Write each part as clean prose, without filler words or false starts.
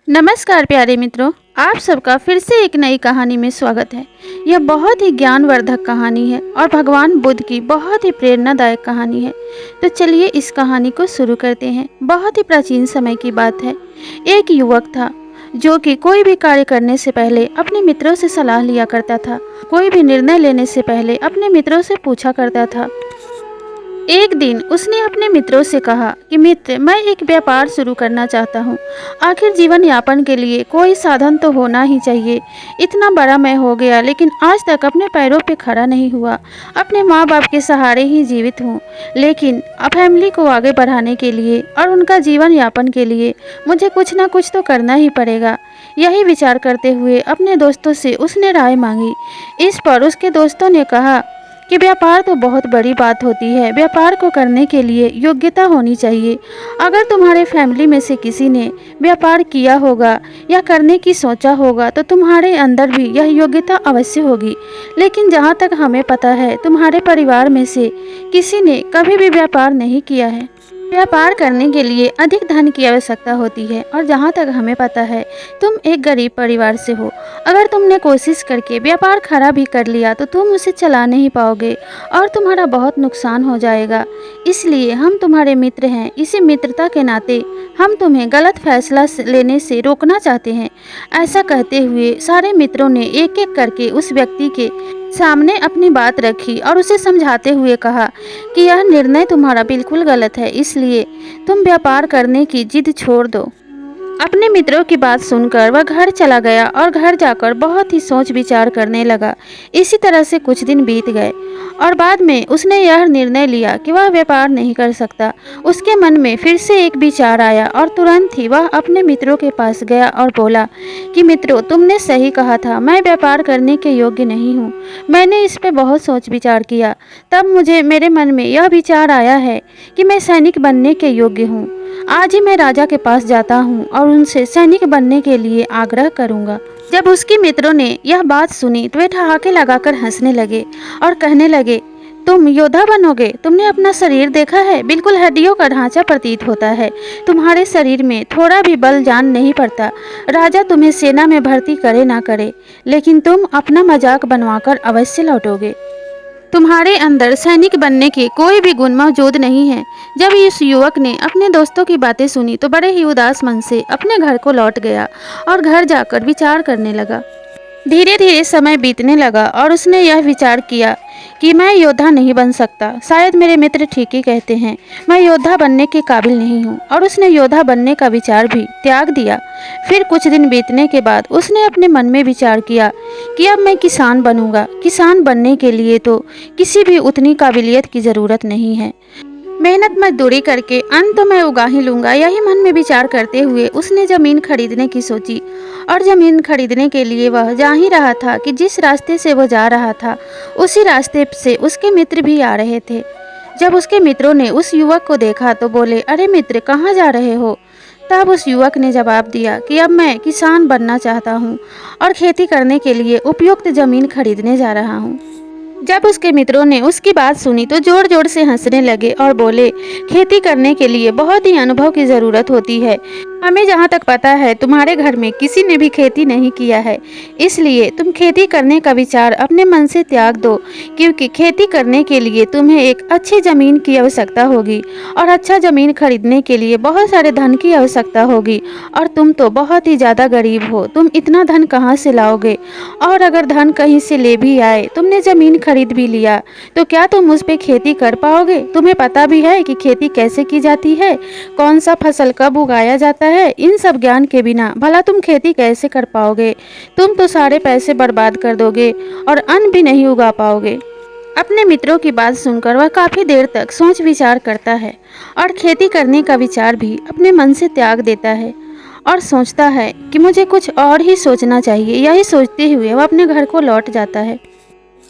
नमस्कार प्यारे मित्रों, आप सबका फिर से एक नई कहानी में स्वागत है। यह बहुत ही ज्ञानवर्धक कहानी है और भगवान बुद्ध की बहुत ही प्रेरणादायक कहानी है। तो चलिए इस कहानी को शुरू करते हैं। बहुत ही प्राचीन समय की बात है। एक युवक था जो कि कोई भी कार्य करने से पहले अपने मित्रों से सलाह लिया करता था। कोई भी निर्णय लेने से पहले अपने मित्रों से पूछा करता था। एक दिन उसने अपने मित्रों से कहा कि मित्र, मैं एक व्यापार शुरू करना चाहता हूँ। आखिर जीवन यापन के लिए कोई साधन तो होना ही चाहिए। इतना बड़ा मैं हो गया लेकिन आज तक अपने पैरों पे खड़ा नहीं हुआ। अपने माँ बाप के सहारे ही जीवित हूँ, लेकिन फैमिली को आगे बढ़ाने के लिए और उनका जीवन यापन के लिए मुझे कुछ ना कुछ तो करना ही पड़ेगा। यही विचार करते हुए अपने दोस्तों से उसने राय मांगी। इस पर उसके दोस्तों ने कहा कि व्यापार तो बहुत बड़ी बात होती है। व्यापार को करने के लिए योग्यता होनी चाहिए। अगर तुम्हारे फैमिली में से किसी ने व्यापार किया होगा या करने की सोचा होगा तो तुम्हारे अंदर भी यह योग्यता अवश्य होगी। लेकिन जहाँ तक हमें पता है, तुम्हारे परिवार में से किसी ने कभी भी व्यापार नहीं किया है। व्यापार करने के लिए अधिक धन की आवश्यकता होती है और जहाँ तक हमें पता है, तुम एक गरीब परिवार से हो। अगर तुमने कोशिश करके व्यापार खड़ा भी कर लिया तो तुम उसे चला नहीं पाओगे और तुम्हारा बहुत नुकसान हो जाएगा। इसलिए हम तुम्हारे मित्र हैं। इसी मित्रता के नाते हम तुम्हें गलत फैसला लेने से रोकना चाहते हैं। ऐसा कहते हुए सारे मित्रों ने एक एक करके उस व्यक्ति के सामने अपनी बात रखी और उसे समझाते हुए कहा कि यह निर्णय तुम्हारा बिल्कुल गलत है, इसलिए तुम व्यापार करने की जिद छोड़ दो। अपने मित्रों की बात सुनकर वह घर चला गया और घर जाकर बहुत ही सोच विचार करने लगा। इसी तरह से कुछ दिन बीत गए और बाद में उसने यह निर्णय लिया कि वह व्यापार नहीं कर सकता। उसके मन में फिर से एक विचार आया और तुरंत ही वह अपने मित्रों के पास गया और बोला कि मित्रों, तुमने सही कहा था, मैं व्यापार करने के योग्य नहीं हूँ। मैंने इस पर बहुत सोच विचार किया, तब मेरे मन में यह विचार आया है कि मैं सैनिक बनने के योग्य हूँ। आज ही मैं राजा के पास जाता हूँ और उनसे सैनिक बनने के लिए आग्रह करूँगा। जब उसके मित्रों ने यह बात सुनी तो वे ठहाके लगाकर हंसने लगे और कहने लगे, तुम योद्धा बनोगे? तुमने अपना शरीर देखा है? बिल्कुल हड्डियों का ढांचा प्रतीत होता है। तुम्हारे शरीर में थोड़ा भी बल जान नहीं पड़ता। राजा तुम्हें सेना में भर्ती करे ना करे, लेकिन तुम अपना मजाक बनवाकर अवश्य लौटोगे। तुम्हारे अंदर सैनिक बनने के कोई भी गुण मौजूद नहीं है। जब इस युवक ने अपने दोस्तों की बातें सुनी तो बड़े ही उदास मन से अपने घर को लौट गया और घर जाकर विचार करने लगा। धीरे धीरे समय बीतने लगा और उसने यह विचार किया कि मैं योद्धा नहीं बन सकता। शायद मेरे मित्र ठीक ही कहते हैं, मैं योद्धा बनने के काबिल नहीं हूँ, और उसने योद्धा बनने का विचार भी त्याग दिया। फिर कुछ दिन बीतने के बाद उसने अपने मन में विचार किया कि अब मैं किसान बनूंगा। किसान बनने के लिए तो किसी भी उतनी काबिलियत की ज़रूरत नहीं है। मेहनत मजदूरी करके अन्न तो मैं उगा ही लूँगा। यही मन में विचार करते हुए उसने ज़मीन खरीदने की सोची और ज़मीन खरीदने के लिए वह जा ही रहा था कि जिस रास्ते से वह जा रहा था उसी रास्ते से उसके मित्र भी आ रहे थे। जब उसके मित्रों ने उस युवक को देखा तो बोले, अरे मित्र, कहाँ जा रहे हो? तब उस युवक ने जवाब दिया कि अब मैं किसान बनना चाहता हूँ और खेती करने के लिए उपयुक्त ज़मीन खरीदने जा रहा हूँ। जब उसके मित्रों ने उसकी बात सुनी तो जोर जोर से हंसने लगे और बोले, खेती करने के लिए बहुत ही अनुभव की ज़रूरत होती है। हमें जहाँ तक पता है तुम्हारे घर में किसी ने भी खेती नहीं किया है, इसलिए तुम खेती करने का विचार अपने मन से त्याग दो, क्योंकि खेती करने के लिए तुम्हें एक अच्छी ज़मीन की आवश्यकता होगी और अच्छा ज़मीन खरीदने के लिए बहुत सारे धन की आवश्यकता होगी, और तुम तो बहुत ही ज़्यादा गरीब हो। तुम इतना धन कहाँ से लाओगे? और अगर धन कहीं से ले भी आए, तुमने ज़मीन खरीद भी लिया, तो क्या तुम उस पर खेती कर पाओगे? तुम्हें पता भी है कि खेती कैसे की जाती है, कौन सा फसल कब उगाया जाता है? इन सब ज्ञान के बिना भला तुम खेती कैसे कर पाओगे? तुम तो सारे पैसे बर्बाद कर दोगे और अन्न भी नहीं उगा पाओगे। अपने मित्रों की बात सुनकर वह काफ़ी देर तक सोच विचार करता है और खेती करने का विचार भी अपने मन से त्याग देता है और सोचता है कि मुझे कुछ और ही सोचना चाहिए। यही सोचते हुए वह अपने घर को लौट जाता है।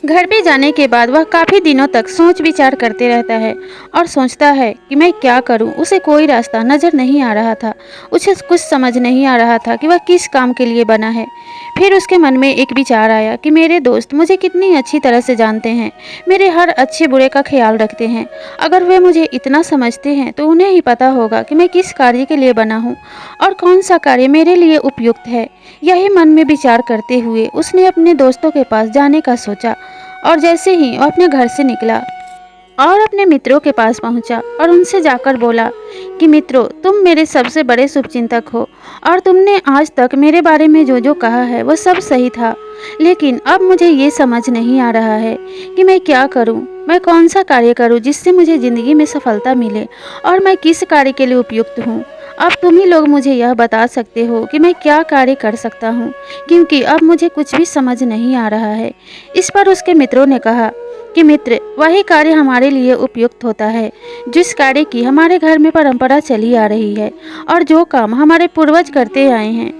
घर पे जाने के बाद वह काफ़ी दिनों तक सोच विचार करते रहता है और सोचता है कि मैं क्या करूं। उसे कोई रास्ता नज़र नहीं आ रहा था। उसे कुछ समझ नहीं आ रहा था कि वह किस काम के लिए बना है। फिर उसके मन में एक विचार आया कि मेरे दोस्त मुझे कितनी अच्छी तरह से जानते हैं, मेरे हर अच्छे बुरे का ख्याल रखते हैं। अगर वे मुझे इतना समझते हैं तो उन्हें ही पता होगा कि मैं किस कार्य के लिए बना हूँ और कौन सा कार्य मेरे लिए उपयुक्त है। यही मन में विचार करते हुए उसने अपने दोस्तों के पास जाने का सोचा और जैसे ही वो अपने घर से निकला और अपने मित्रों के पास पहुंचा और उनसे जाकर बोला कि मित्रों, तुम मेरे सबसे बड़े शुभचिंतक हो और तुमने आज तक मेरे बारे में जो जो कहा है वो सब सही था। लेकिन अब मुझे ये समझ नहीं आ रहा है कि मैं क्या करूं, मैं कौन सा कार्य करूं जिससे मुझे ज़िंदगी में सफलता मिले और मैं किस कार्य के लिए उपयुक्त हूं। अब तुम ही लोग मुझे यह बता सकते हो कि मैं क्या कार्य कर सकता हूं, क्योंकि अब मुझे कुछ भी समझ नहीं आ रहा है। इस पर उसके मित्रों ने कहा कि मित्र, वही कार्य हमारे लिए उपयुक्त होता है जिस कार्य की हमारे घर में परंपरा चली आ रही है और जो काम हमारे पूर्वज करते आए हैं।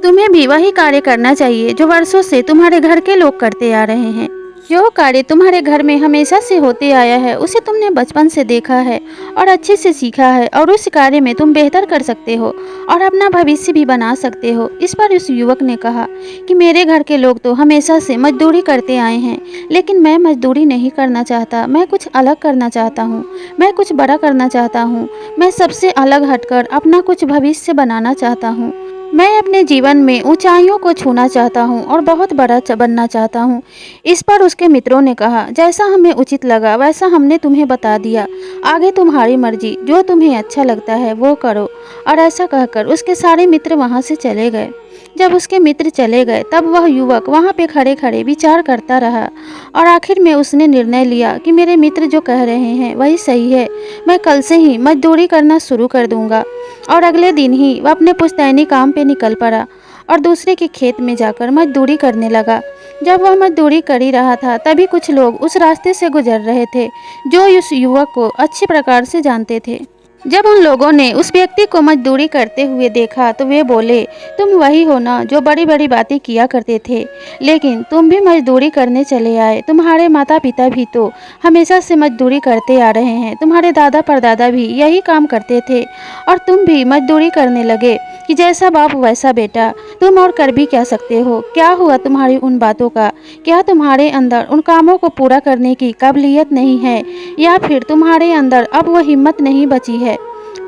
तुम्हें भी वही कार्य करना चाहिए जो वर्षों से तुम्हारे घर के लोग करते आ रहे हैं। जो कार्य तुम्हारे घर में हमेशा से होते आया है उसे तुमने बचपन से देखा है और अच्छे से सीखा है और उस कार्य में तुम बेहतर कर सकते हो और अपना भविष्य भी बना सकते हो। इस पर उस युवक ने कहा कि मेरे घर के लोग तो हमेशा से मजदूरी करते आए हैं, लेकिन मैं मजदूरी नहीं करना चाहता। मैं कुछ अलग करना चाहता हूँ, मैं कुछ बड़ा करना चाहता हूँ। मैं सबसे अलग हटकर अपना कुछ भविष्य बनाना चाहता हूँ। मैं अपने जीवन में ऊंचाइयों को छूना चाहता हूं और बहुत बड़ा बनना चाहता हूं। इस पर उसके मित्रों ने कहा, जैसा हमें उचित लगा वैसा हमने तुम्हें बता दिया, आगे तुम्हारी मर्जी, जो तुम्हें अच्छा लगता है वो करो। और ऐसा कहकर उसके सारे मित्र वहां से चले गए। जब उसके मित्र चले गए तब वह युवक वहां पे खड़े खड़े विचार करता रहा और आखिर में उसने निर्णय लिया कि मेरे मित्र जो कह रहे हैं वही सही है। मैं कल से ही मजदूरी करना शुरू कर दूंगा। और अगले दिन ही वह अपने पुश्तैनी काम पे निकल पड़ा और दूसरे के खेत में जाकर मजदूरी करने लगा। जब वह मजदूरी कर ही रहा था तभी कुछ लोग उस रास्ते से गुजर रहे थे जो उस युवक को अच्छे प्रकार से जानते थे। जब उन लोगों ने उस व्यक्ति को मजदूरी करते हुए देखा तो वे बोले, तुम वही हो ना जो बड़ी बड़ी बातें किया करते थे, लेकिन तुम भी मजदूरी करने चले आए। तुम्हारे माता पिता भी तो हमेशा से मजदूरी करते आ रहे हैं, तुम्हारे दादा परदादा भी यही काम करते थे और तुम भी मजदूरी करने लगे कि जैसा बाप वैसा बेटा। तुम और कर भी क्या सकते हो? क्या हुआ तुम्हारी उन बातों का? क्या तुम्हारे अंदर उन कामों को पूरा करने की काबिलियत नहीं है, या फिर तुम्हारे अंदर अब वह हिम्मत नहीं बची है?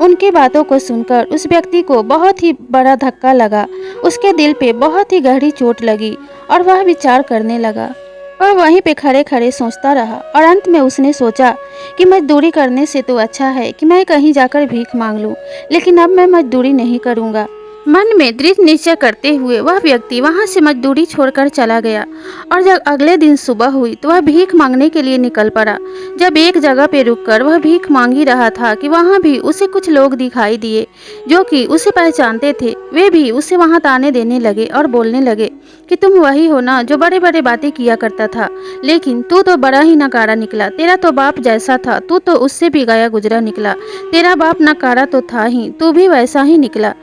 उनकी बातों को सुनकर उस व्यक्ति को बहुत ही बड़ा धक्का लगा। उसके दिल पे बहुत ही गहरी चोट लगी और वह विचार करने लगा। वह वहीं पे खड़े खड़े सोचता रहा और अंत में उसने सोचा कि मजदूरी करने से तो अच्छा है कि मैं कहीं जाकर भीख मांग लूं, लेकिन अब मैं मजदूरी नहीं करूंगा। मन में दृढ़ निश्चय करते हुए वह व्यक्ति वहां से मजदूरी छोड़कर चला गया और जब अगले दिन सुबह हुई तो वह भीख मांगने के लिए निकल पड़ा। जब एक जगह पे रुककर वह भीख मांग ही रहा था कि वहां भी उसे कुछ लोग दिखाई दिए जो कि उसे पहचानते थे। वे भी उसे वहां ताने देने लगे और बोलने लगे कि तुम वही हो ना जो बड़े बड़े बातें किया करता था, लेकिन तू तो बड़ा ही नकारा निकला। तेरा तो बाप जैसा था तू तो उससे भी गया गुजरा निकला। तेरा बाप नकारा तो था ही, तू भी वैसा ही निकला।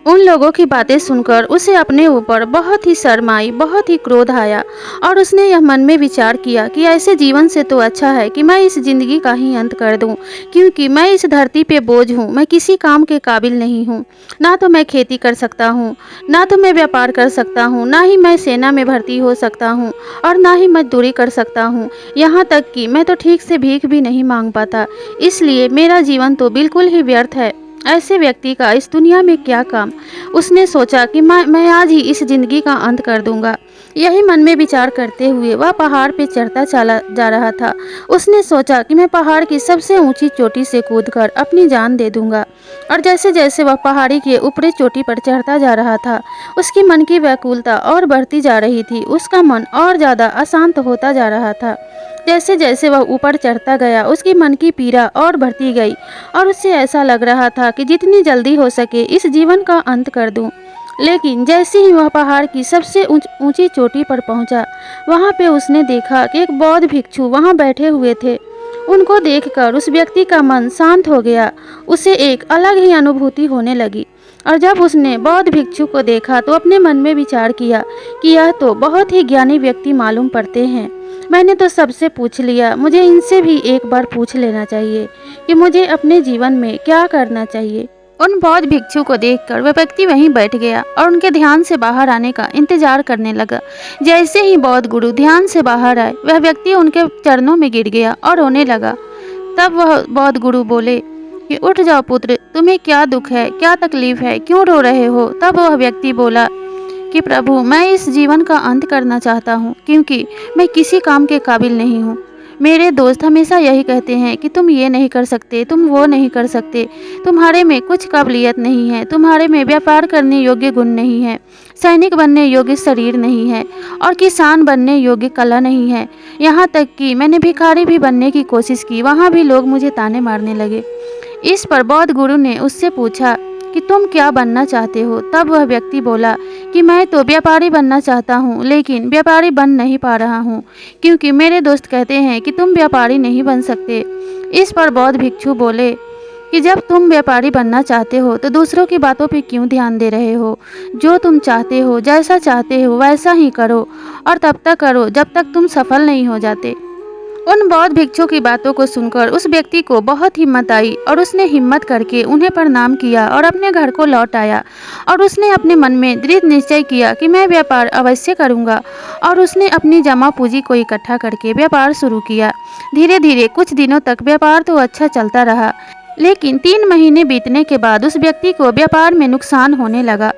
उन लोगों की बातें सुनकर उसे अपने ऊपर बहुत ही शर्म आई, बहुत ही क्रोध आया और उसने यह मन में विचार किया कि ऐसे जीवन से तो अच्छा है कि मैं इस जिंदगी का ही अंत कर दूं, क्योंकि मैं इस धरती पे बोझ हूं। मैं किसी काम के काबिल नहीं हूं। ना तो मैं खेती कर सकता हूं, ना तो मैं व्यापार कर सकता हूं, ना ही मैं सेना में भर्ती हो सकता हूं और ना ही मजदूरी कर सकता हूं। यहाँ तक कि मैं तो ठीक से भीख भी नहीं मांग पाता। इसलिए मेरा जीवन तो बिल्कुल ही व्यर्थ है। ऐसे व्यक्ति का इस दुनिया में क्या काम? उसने सोचा कि मैं आज ही इस जिंदगी का अंत कर दूंगा। यही मन में विचार करते हुए वह पहाड़ पे चढ़ता चला जा रहा था। उसने सोचा कि मैं पहाड़ की सबसे ऊंची चोटी से कूदकर अपनी जान दे दूंगा। और जैसे जैसे वह पहाड़ी के ऊपरी चोटी पर चढ़ता जा रहा था, उसकी मन की व्याकुलता और बढ़ती जा रही थी। उसका मन और ज़्यादा अशांत होता जा रहा था। जैसे जैसे वह ऊपर चढ़ता गया उसकी मन की पीड़ा और बढ़ती गई और उसे ऐसा लग रहा था कि जितनी जल्दी हो सके इस जीवन का अंत कर दूं। लेकिन जैसे ही वह पहाड़ की सबसे ऊंची चोटी पर पहुंचा, वहां पे उसने देखा कि एक बौद्ध भिक्षु वहां बैठे हुए थे। उनको देखकर उस व्यक्ति का मन शांत हो गया। उसे एक अलग ही अनुभूति होने लगी और जब उसने बौद्ध भिक्षु को देखा तो अपने मन में विचार किया कि यह तो बहुत ही ज्ञानी व्यक्ति मालूम पड़ते हैं। मैंने तो सबसे पूछ लिया, मुझे इनसे भी एक बार पूछ लेना चाहिए कि मुझे अपने जीवन में क्या करना चाहिए। उन बौद्ध भिक्षु को देखकर वह व्यक्ति वहीं बैठ गया और उनके ध्यान से बाहर आने का इंतजार करने लगा। जैसे ही बौद्ध गुरु ध्यान से बाहर आए, वह व्यक्ति उनके चरणों में गिर गया और रोने लगा। तब वह बौद्ध गुरु बोले कि उठ जाओ पुत्र, तुम्हें क्या दुख है, क्या तकलीफ है, क्यों रो रहे हो। तब वह व्यक्ति बोला कि प्रभु, मैं इस जीवन का अंत करना चाहता हूँ, क्योंकि मैं किसी काम के काबिल नहीं हूँ। मेरे दोस्त हमेशा यही कहते हैं कि तुम ये नहीं कर सकते, तुम वो नहीं कर सकते, तुम्हारे में कुछ काबिलियत नहीं है, तुम्हारे में व्यापार करने योग्य गुण नहीं है, सैनिक बनने योग्य शरीर नहीं है और किसान बनने योग्य कला नहीं है। यहाँ तक कि मैंने भिखारी भी बनने की कोशिश की, वहाँ भी लोग मुझे ताने मारने लगे। इस पर बौद्ध गुरु ने उससे पूछा कि तुम क्या बनना चाहते हो। तब वह व्यक्ति बोला कि मैं तो व्यापारी बनना चाहता हूँ, लेकिन व्यापारी बन नहीं पा रहा हूँ, क्योंकि मेरे दोस्त कहते हैं कि तुम व्यापारी नहीं बन सकते। इस पर बौद्ध भिक्षु बोले कि जब तुम व्यापारी बनना चाहते हो तो दूसरों की बातों पे क्यों ध्यान दे रहे हो। जो तुम चाहते हो, जैसा चाहते हो वैसा ही करो, और तब तक करो जब तक तुम सफल नहीं हो जाते। उन बौद्ध भिक्षु की बातों को सुनकर उस व्यक्ति को बहुत हिम्मत आई और उसने हिम्मत करके उन्हें प्रणाम किया और अपने घर को लौट आया। और उसने अपने मन में दृढ़ निश्चय किया कि मैं व्यापार अवश्य करूंगा, और उसने अपनी जमा पूंजी को इकट्ठा करके व्यापार शुरू किया। धीरे धीरे कुछ दिनों तक व्यापार तो अच्छा चलता रहा, लेकिन 3 महीने बीतने के बाद उस व्यक्ति को व्यापार में नुकसान होने लगा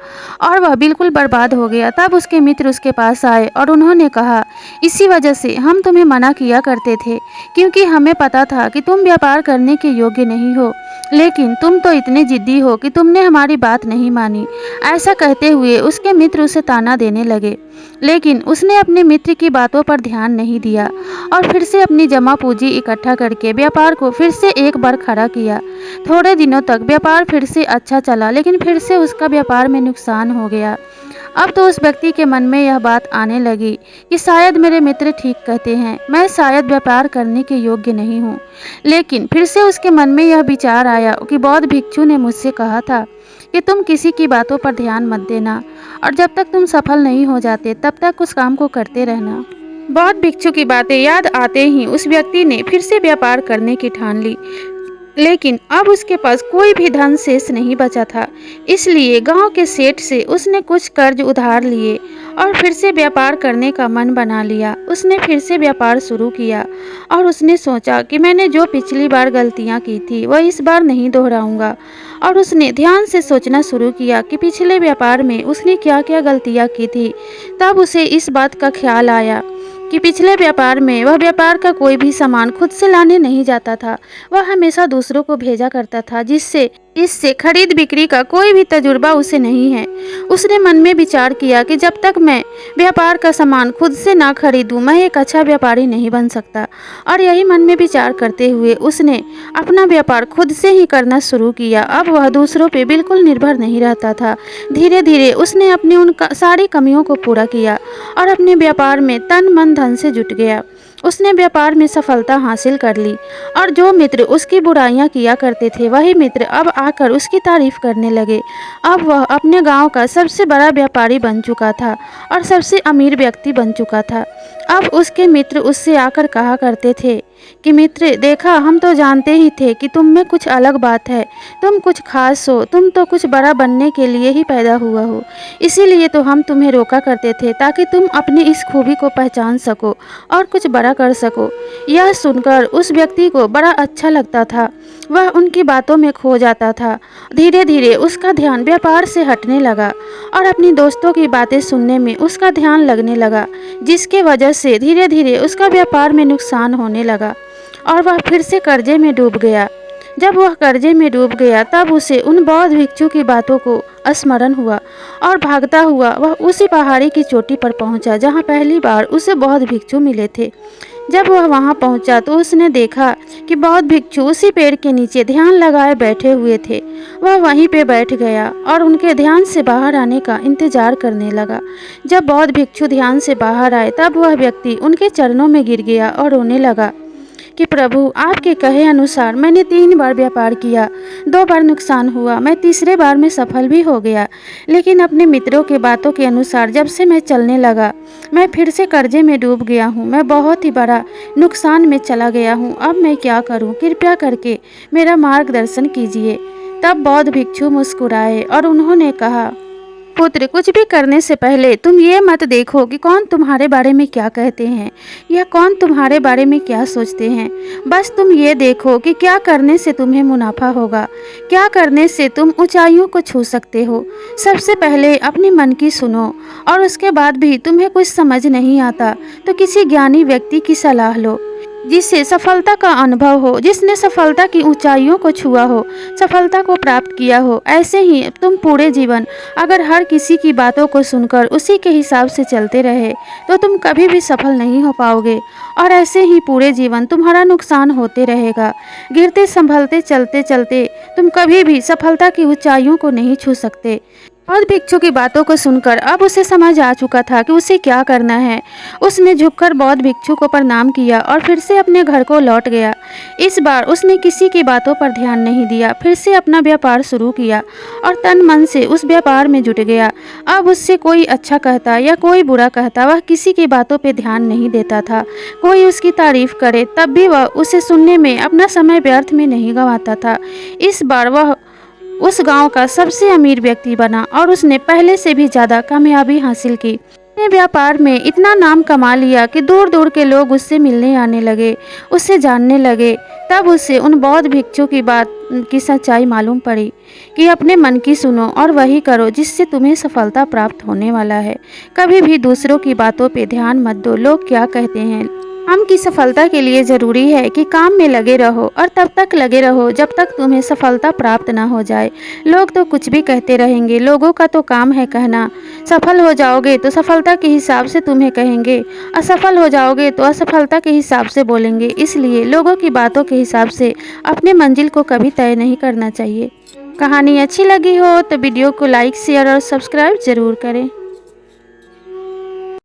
और वह बिल्कुल बर्बाद हो गया। तब उसके मित्र उसके पास आए और उन्होंने कहा, इसी वजह से हम तुम्हें मना किया करते थे, क्योंकि हमें पता था कि तुम व्यापार करने के योग्य नहीं हो, लेकिन तुम तो इतने जिद्दी हो कि तुमने हमारी बात नहीं मानी। ऐसा कहते हुए उसके मित्र उसे ताना देने लगे, लेकिन उसने अपने मित्र की बातों पर ध्यान नहीं दिया और फिर से अपनी जमा पूंजी इकट्ठा करके व्यापार को फिर से एक बार खड़ा किया। थोड़े दिनों तक व्यापार फिर से अच्छा चला, लेकिन फिर से उसका व्यापार में नुकसान हो गया। अब तो उस व्यक्ति के मन में यह बात आने लगी कि शायद मेरे मित्र ठीक कहते हैं, मैं शायद व्यापार करने के योग्य नहीं हूँ। लेकिन फिर से उसके मन में यह विचार आया कि बौद्ध भिक्षु ने मुझसे कहा था कि तुम किसी की बातों पर ध्यान मत देना, और जब तक तुम सफल नहीं हो जाते तब तक उस काम को करते रहना। बौद्ध भिक्षु की बातें याद आते ही उस व्यक्ति ने फिर से व्यापार करने की ठान ली, लेकिन अब उसके पास कोई भी धन शेष नहीं बचा था। इसलिए गांव के सेठ से उसने कुछ कर्ज उधार लिए और फिर से व्यापार करने का मन बना लिया। उसने फिर से व्यापार शुरू किया और उसने सोचा कि मैंने जो पिछली बार गलतियां की थी वह इस बार नहीं दोहराऊंगा। और उसने ध्यान से सोचना शुरू किया कि पिछले व्यापार में उसने क्या क्या गलतियां की थी। तब उसे इस बात का ख्याल आया कि पिछले व्यापार में वह व्यापार का कोई भी सामान खुद से लाने नहीं जाता था, वह हमेशा दूसरों को भेजा करता था, जिससे इससे खरीद बिक्री का कोई भी तजुर्बा उसे नहीं है। उसने मन में विचार किया कि जब तक मैं व्यापार का सामान खुद से ना खरीदूं, मैं एक अच्छा व्यापारी नहीं बन सकता। और यही मन में विचार करते हुए उसने अपना व्यापार खुद से ही करना शुरू किया। अब वह दूसरों पे बिल्कुल निर्भर नहीं रहता था। धीरे धीरे उसने अपनी उन सारी कमियों को पूरा किया और अपने व्यापार में तन मन धन से जुट गया। उसने व्यापार में सफलता हासिल कर ली और जो मित्र उसकी बुराइयां किया करते थे, वही मित्र अब आकर उसकी तारीफ करने लगे। अब वह अपने गांव का सबसे बड़ा व्यापारी बन चुका था और सबसे अमीर व्यक्ति बन चुका था। अब उसके मित्र उससे आकर कहा करते थे कि मित्र, देखा, हम तो जानते ही थे कि तुम में कुछ अलग बात है, तुम कुछ खास हो, तुम तो कुछ बड़ा बनने के लिए ही पैदा हुआ हो। इसीलिए तो हम तुम्हें रोका करते थे, ताकि तुम अपनी इस खूबी को पहचान सको और कुछ बड़ा कर सको। यह सुनकर उस व्यक्ति को बड़ा अच्छा लगता था, वह उनकी बातों में खो जाता था। धीरे धीरे उसका ध्यान व्यापार से हटने लगा और अपनी दोस्तों की बातें सुनने में उसका ध्यान लगने लगा, जिसके वजह से धीरे धीरे उसका व्यापार में नुकसान होने लगा और वह फिर से कर्जे में डूब गया। जब वह कर्जे में डूब गया तब उसे उन बौद्ध भिक्षु की बातों को स्मरण हुआ और भागता हुआ वह उसी पहाड़ी की चोटी पर पहुंचा जहां पहली बार उसे बौद्ध भिक्षु मिले थे। जब वह वहां पहुंचा तो उसने देखा कि बौद्ध भिक्षु उसी पेड़ के नीचे ध्यान लगाए बैठे हुए थे। वह वहीं पे बैठ गया और उनके ध्यान से बाहर आने का इंतजार करने लगा। जब बौद्ध भिक्षु ध्यान से बाहर आए तब वह व्यक्ति उनके चरणों में गिर गया और रोने लगा कि प्रभु आपके कहे अनुसार मैंने 3 बार व्यापार किया, 2 बार नुकसान हुआ, मैं तीसरे बार में सफल भी हो गया। लेकिन अपने मित्रों की बातों के अनुसार जब से मैं चलने लगा, मैं फिर से कर्जे में डूब गया हूँ। मैं बहुत ही बड़ा नुकसान में चला गया हूँ। अब मैं क्या करूँ? कृपया करके मेरा मार्गदर्शन कीजिए। तब बौद्ध भिक्षु मुस्कुराए और उन्होंने कहा, पुत्र, कुछ भी करने से पहले तुम ये मत देखो कि कौन तुम्हारे बारे में क्या कहते हैं या कौन तुम्हारे बारे में क्या सोचते हैं। बस तुम ये देखो कि क्या करने से तुम्हें मुनाफा होगा, क्या करने से तुम ऊंचाइयों को छू सकते हो। सबसे पहले अपने मन की सुनो, और उसके बाद भी तुम्हें कुछ समझ नहीं आता तो किसी ज्ञानी व्यक्ति की सलाह लो, जिससे सफलता का अनुभव हो, जिसने सफलता की ऊंचाइयों को छुआ हो, सफलता को प्राप्त किया हो। ऐसे ही तुम पूरे जीवन अगर हर किसी की बातों को सुनकर उसी के हिसाब से चलते रहे तो तुम कभी भी सफल नहीं हो पाओगे, और ऐसे ही पूरे जीवन तुम्हारा नुकसान होते रहेगा। गिरते संभलते चलते चलते तुम कभी भी सफलता की ऊंचाइयों को नहीं छू सकते। बौद्ध भिक्षु की बातों को सुनकर अब उसे समझ आ चुका था कि उसे क्या करना है। उसने झुककर बौद्ध भिक्षु को प्रणाम किया और फिर से अपने घर को लौट गया। इस बार उसने किसी की बातों पर ध्यान नहीं दिया, फिर से अपना व्यापार शुरू किया और तन मन से उस व्यापार में जुट गया। अब उससे कोई अच्छा कहता या कोई बुरा कहता, वह किसी की बातों पर ध्यान नहीं देता था। कोई उसकी तारीफ करे तब भी वह उसे सुनने में अपना समय व्यर्थ में नहीं गंवाता था। इस बार वह उस गांव का सबसे अमीर व्यक्ति बना और उसने पहले से भी ज़्यादा कामयाबी हासिल की। अपने व्यापार में इतना नाम कमा लिया कि दूर दूर के लोग उससे मिलने आने लगे, उससे जानने लगे। तब उसे उन बौद्ध भिक्षु की बात की सच्चाई मालूम पड़ी कि अपने मन की सुनो और वही करो जिससे तुम्हें सफलता प्राप्त होने वाला है। कभी भी दूसरों की बातों पे ध्यान मत दो, लोग क्या कहते हैं। काम की सफलता के लिए ज़रूरी है कि काम में लगे रहो, और तब तक लगे रहो जब तक तुम्हें सफलता प्राप्त ना हो जाए। लोग तो कुछ भी कहते रहेंगे, लोगों का तो काम है कहना। सफल हो जाओगे तो सफलता के हिसाब से तुम्हें कहेंगे, असफल हो जाओगे तो असफलता के हिसाब से बोलेंगे। इसलिए लोगों की बातों के हिसाब से अपने मंजिल को कभी तय नहीं करना चाहिए। कहानी अच्छी लगी हो तो वीडियो को लाइक, शेयर और सब्सक्राइब ज़रूर करें।